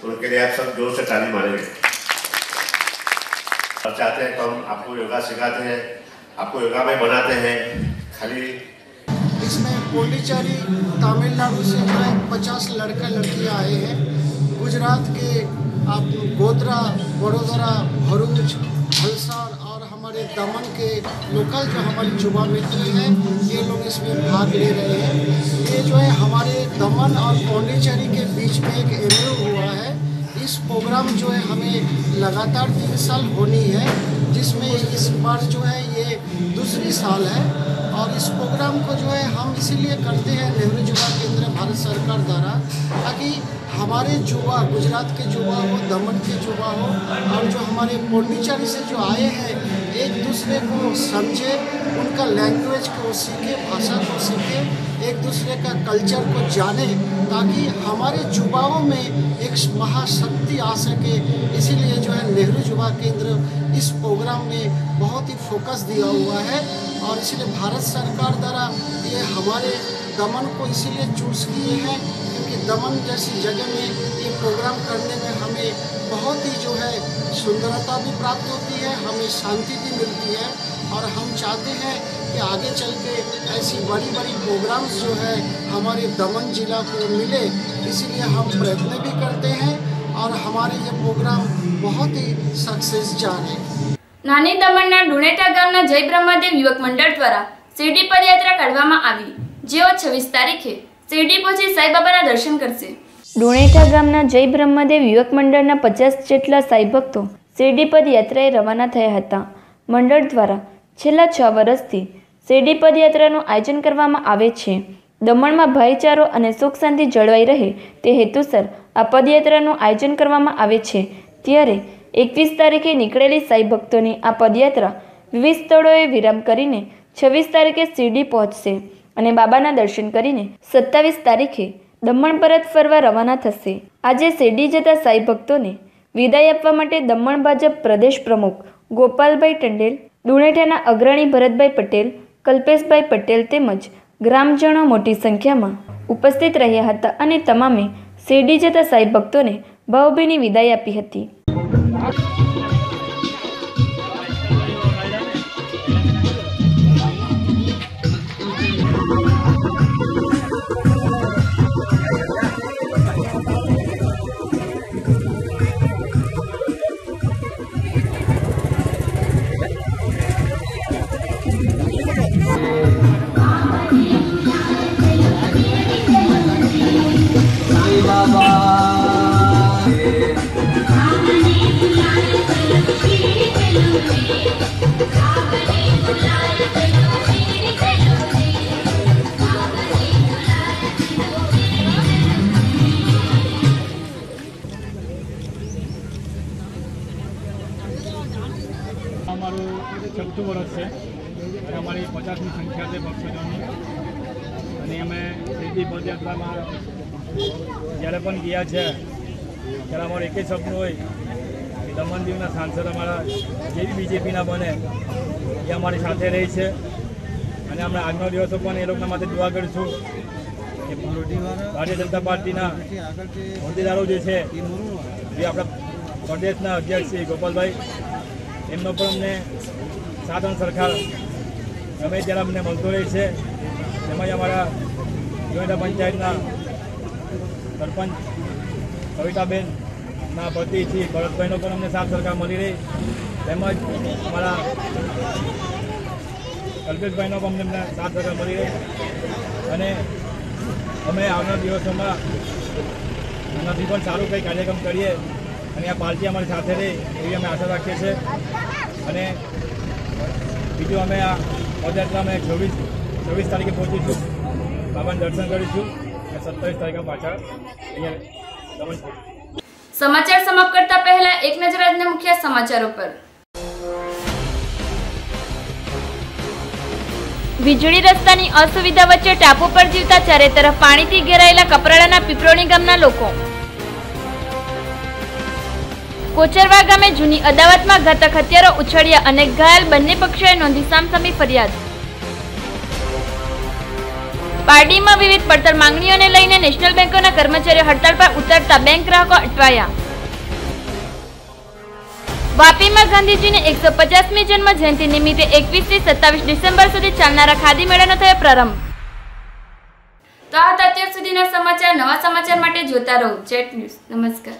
[SPEAKER 17] उनके लिए आप सब जोर से ताली मारेंगे और चाहते हैं तो हम आपको योगा सिखाते हैं, आपको योगा में बनाते हैं. खाली
[SPEAKER 18] इसमें पौंडीचेरी तमिलनाडु से 50 लड़का लड़कियाँ आए हैं. गुजरात के आप गोधरा, वडोदरा, भरूच, वलसाड़ और हमारे दमन के लोकल जो हमारे युवा मित्र हैं ये लोग इसमें भाग ले रहे हैं. ये जो है हमारे दमन और पौंडीचेरी के बीच में एक MOU हुआ है. इस प्रोग्राम जो है हमें लगातार 3 साल होनी है, जिसमें इस बार जो है ये दूसरी साल है. और इस प्रोग्राम को जो है हम इसीलिए करते हैं नेहरू युवा केंद्र भारत सरकार द्वारा, ताकि हमारे युवा, गुजरात के युवा हो, दमन के युवा हो और जो हमारे पौंडीचेरी से जो आए हैं एक दूसरे को समझे, उनका लैंग्वेज को सीखे, भाषा को सीखे, एक दूसरे का कल्चर को जाने, ताकि हमारे युवाओं में एक महाशक्ति आ सके. इसीलिए जो है नेहरू युवा केंद्र इस प्रोग्राम में बहुत ही फोकस दिया हुआ है. और इसलिए भारत सरकार द्वारा ये हमारे दमन को इसीलिए चूज़ किए हैं क्योंकि दमन जैसी जगह में ये प्रोग्राम करने में हमें बहुत ही जो है सुंदरता भी प्राप्त होती है, हमें शांति भी मिलती है. और हम चाहते हैं कि आगे चल के ऐसी बड़ी बड़ी प्रोग्राम्स जो है हमारे दमन जिला को मिले, इसीलिए हम प्रयत्न भी करते हैं और हमारे ये प्रोग्राम बहुत ही सक्सेस जाने.
[SPEAKER 1] નાની દમણના ડુણેટા ગામના જય બ્રહ્મદેવ યુવક મંડળ દ્વારા શિરડી પદયાત્રા કાઢવામાં આવી, જેઓ 26 તારીખે શિરડી પહોંચી સાઈબાબાના દર્શન કરશે. ડુણેટા ગામના જય બ્રહ્મદેવ યુવક મંડળના 50 જેટલા સાઈ ભક્તો શિરડી પદયાત્રાએ રવાના થયા હતા. મંડળ દ્વારા છેલ્લા 6 વર્ષથી શિરડી પદયાત્રાનું આયોજન કરવામાં આવે છે. દમણમાં ભાઈચારો અને સુખ શાંતિ જળવાઈ રહે તે હેતુસર આ પદયાત્રાનું આયોજન કરવામાં આવે છે. ત્યારે 21 તારીખે નીકળેલી સાઈ ભક્તોની આ પદયાત્રા વિવિધ સ્થળોએ વિરામ કરીને 26 તારીખે શિરડી પહોંચશે અને બાબાના દર્શન કરીને 27 તારીખે દમણ પરત ફરવા રવાના થશે. આજે શિરડી જતા સાઈ ભક્તોને વિદાય આપવા માટે દમણ ભાજપ પ્રદેશ પ્રમુખ ગોપાલભાઈ ટંડેલ, ડુણેટાના અગ્રણી ભરતભાઈ પટેલ, કલ્પેશભાઈ પટેલ તેમજ ગ્રામજનો મોટી સંખ્યામાં ઉપસ્થિત રહ્યા હતા અને તમામે શિરડી જતા સાઈ ભક્તોને ભાવભીની વિદાય આપી હતી.
[SPEAKER 19] અમારું 14 વર્ષ છે અને અમારી 50ની સંખ્યા છે ભક્તજનોની અને અમે શહીદી પદયાત્રામાં જ્યારે પણ ગયા છે ત્યારે અમારું એક જ સપનું હોય કે દમણ દીવના સાંસદ અમારા જે બી બીજેપીના બને એ અમારી સાથે રહી છે અને અમે આજનો દિવસો પણ એ લોકોના માટે દુઆ કરીશું કે ભારતીય જનતા પાર્ટીના હોદ્દેદારો જે છે જે આપણા પ્રદેશના અધ્યક્ષ શ્રી ગોપાલભાઈ એમનો પણ અમને સાથ અને સરકાર ગમે ત્યારે અમને મળતો રહે છે. તેમજ અમારા જોઈતા પંચાયતના સરપંચ કવિતાબેનના પતિ શ્રી ભરતભાઈનો પણ અમને સાથ સરકાર મળી રહી. તેમજ અમારા કલ્પેશભાઈનો પણ અમને સાથ સરકાર મળી રહી અને અમે આવનાર દિવસોમાં એનાથી પણ સારું કંઈ કાર્યક્રમ કરીએ અને આ પાર્ટી અમારી સાથે રહે એવી અમે આશા રાખીએ છીએ. અને બીજું અમે આ પદયાત્રામાં 26 તારીખે પહોંચીશું, બાબાને દર્શન કરીશું અને 27 તારીખે પાછા અહીંયા.
[SPEAKER 1] સમાચાર સમાપ્ત કરતા પહેલા એક નજર આજના મુખ્ય સમાચારો પર. વીજળી રસ્તાની અસુવિધા વચ્ચે ટાપુ પર જીવતા ચારે તરફ પાણીથી ઘેરાયેલા કપરાડાના પીપરોણી ગામના લોકો. કોચરવા ગામે જૂની અદાવતમાં ઘાતક હથિયારો ઉછળ્યા અને ઘાયલ બંને પક્ષોએ નોંધી સામસામી ફરિયાદ. પારડીમાં વિવિધ પડતર માંગણીઓને લઈને નેશનલ બેંકોના કર્મચારીઓ હડતાળ પર ઉતરતા બેંક ગ્રાહકો અટવાયા. વાપીમાં ગાંધીજીની 150મી જન્મ જયંતિ નિમિત્તે 21 થી 27 ડિસેમ્બર સુધી ચાલનારા ખાદી મેળાનો થયો પ્રારંભ. તો આ હતા અત્યાર સુધીના સમાચાર. નવા સમાચાર માટે જોતા રહો જેટ ન્યૂઝ. નમસ્કાર.